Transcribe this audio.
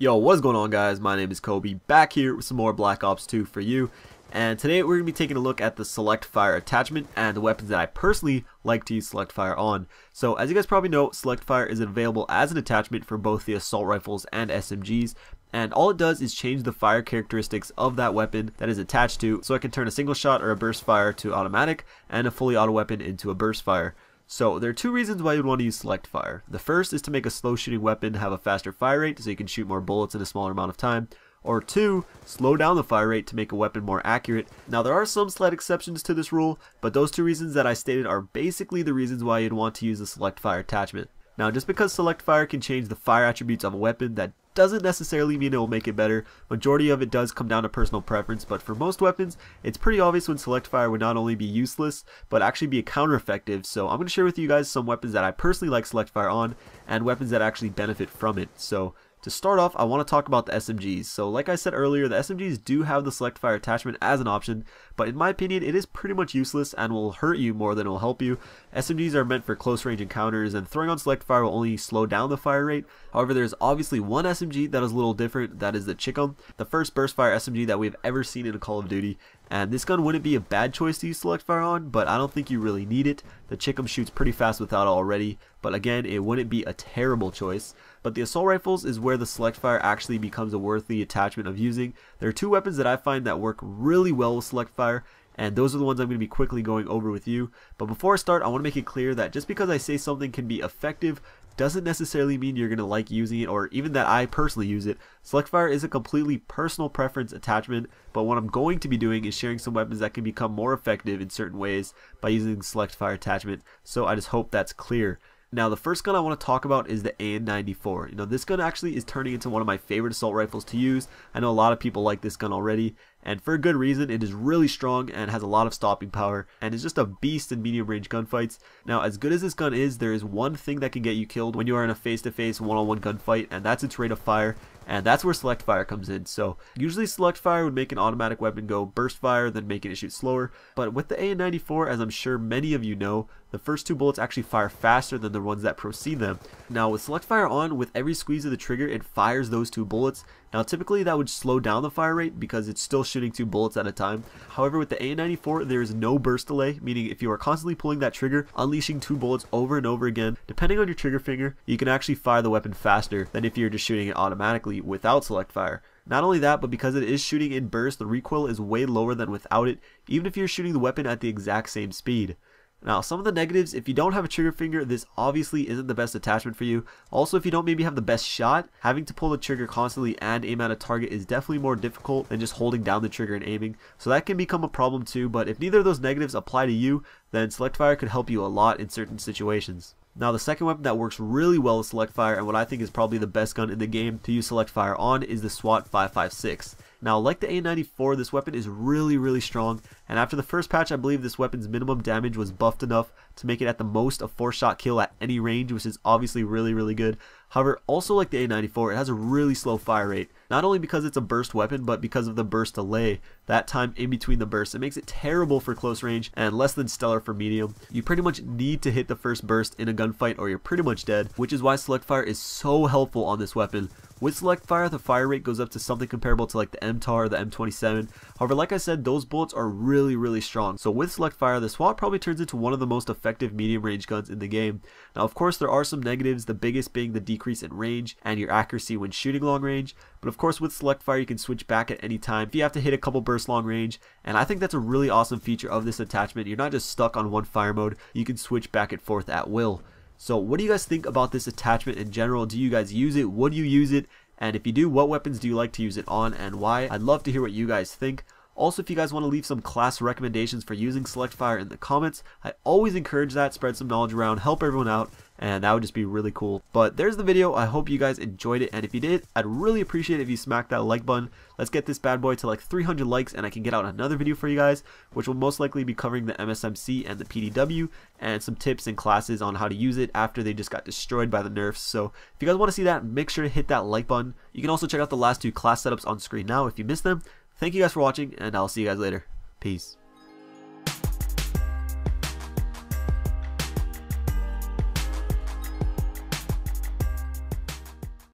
Yo, what is going on, guys? My name is Kobe, back here with some more Black Ops 2 for you. And today we're going to be taking a look at the Select Fire attachment and the weapons that I personally like to use Select Fire on. So as you guys probably know, Select Fire is available as an attachment for both the assault rifles and SMGs. And all it does is change the fire characteristics of that weapon that is attached to, so it can turn a single shot or a burst fire to automatic and a fully auto weapon into a burst fire. So there are two reasons why you'd want to use Select Fire. The first is to make a slow shooting weapon have a faster fire rate so you can shoot more bullets in a smaller amount of time. Or two, slow down the fire rate to make a weapon more accurate. Now there are some slight exceptions to this rule, but those two reasons that I stated are basically the reasons why you'd want to use the Select Fire attachment. Now just because Select Fire can change the fire attributes of a weapon, that doesn't necessarily mean it will make it better. Majority of it does come down to personal preference, but for most weapons, it's pretty obvious when Select Fire would not only be useless, but actually be a counter effective. So I'm going to share with you guys some weapons that I personally like Select Fire on, and weapons that actually benefit from it. So to start off, I want to talk about the SMGs. So like I said earlier, the SMGs do have the Select Fire attachment as an option, but in my opinion, it is pretty much useless and will hurt you more than it will help you. SMGs are meant for close range encounters, and throwing on Select Fire will only slow down the fire rate. However, there's obviously one SMG that is a little different, that is the Chicom, the first burst fire SMG that we've ever seen in a Call of Duty. And this gun wouldn't be a bad choice to use Select Fire on, but I don't think you really need it. The Chicom shoots pretty fast without it already, but again, it wouldn't be a terrible choice. But the assault rifles is where the Select Fire actually becomes a worthy attachment of using. There are two weapons that I find that work really well with Select Fire, and those are the ones I'm going to be quickly going over with you. But before I start, I want to make it clear that just because I say something can be effective doesn't necessarily mean you're going to like using it, or even that I personally use it. Select Fire is a completely personal preference attachment, but what I'm going to be doing is sharing some weapons that can become more effective in certain ways by using the Select Fire attachment, so I just hope that's clear. Now the first gun I want to talk about is the AN-94. This gun actually is turning into one of my favorite assault rifles to use. I know a lot of people like this gun already, and for a good reason. It is really strong and has a lot of stopping power, and is just a beast in medium range gunfights. Now as good as this gun is, there is one thing that can get you killed when you are in a face-to-face one-on-one gunfight, and that's its rate of fire. And that's where Select Fire comes in. So usually Select Fire would make an automatic weapon go burst fire, then making it shoot slower. But with the AN-94, as I'm sure many of you know, the first two bullets actually fire faster than the ones that precede them. Now with Select Fire on, with every squeeze of the trigger, it fires those two bullets. Now typically that would slow down the fire rate because it's still shooting two bullets at a time. However, with the AN-94, there is no burst delay, meaning if you are constantly pulling that trigger, unleashing two bullets over and over again, depending on your trigger finger, you can actually fire the weapon faster than if you're just shooting it automatically without Select Fire. Not only that, but because it is shooting in burst, the recoil is way lower than without it, even if you're shooting the weapon at the exact same speed. Now, some of the negatives: if you don't have a trigger finger, this obviously isn't the best attachment for you. Also, if you don't maybe have the best shot, having to pull the trigger constantly and aim at a target is definitely more difficult than just holding down the trigger and aiming. So that can become a problem too, but if neither of those negatives apply to you, then Select Fire could help you a lot in certain situations. Now the second weapon that works really well with Select Fire, and what I think is probably the best gun in the game to use Select Fire on, is the SWAT 5.56. Now like the AN-94, this weapon is really strong, and after the first patch I believe this weapon's minimum damage was buffed enough to make it at the most a 4-shot kill at any range, which is obviously really good. However, also like the AN-94, it has a really slow fire rate, not only because it's a burst weapon, but because of the burst delay, that time in between the bursts. It makes it terrible for close range and less than stellar for medium. You pretty much need to hit the first burst in a gunfight or you're pretty much dead, which is why Select Fire is so helpful on this weapon. With Select Fire, the fire rate goes up to something comparable to like the MTAR or the M27. However, like I said, those bullets are really strong. So with Select Fire, the SWAT probably turns into one of the most effective medium range guns in the game. Now of course there are some negatives, the biggest being the decrease in range and your accuracy when shooting long range. But of course with Select Fire you can switch back at any time if you have to hit a couple bursts long range, and I think that's a really awesome feature of this attachment. You're not just stuck on one fire mode, you can switch back and forth at will. So what do you guys think about this attachment in general? Do you guys use it? Would you use it? And if you do, what weapons do you like to use it on and why? I'd love to hear what you guys think. Also, if you guys want to leave some class recommendations for using Select Fire in the comments, I always encourage that. Spread some knowledge around, help everyone out, and that would just be really cool. But there's the video. I hope you guys enjoyed it, and if you did, I'd really appreciate it if you smack that like button. Let's get this bad boy to like 300 likes, and I can get out another video for you guys, which will most likely be covering the MSMC and the PDW, and some tips and classes on how to use it after they just got destroyed by the nerfs. So if you guys want to see that, make sure to hit that like button. You can also check out the last two class setups on screen now if you missed them. Thank you guys for watching, and I'll see you guys later. Peace.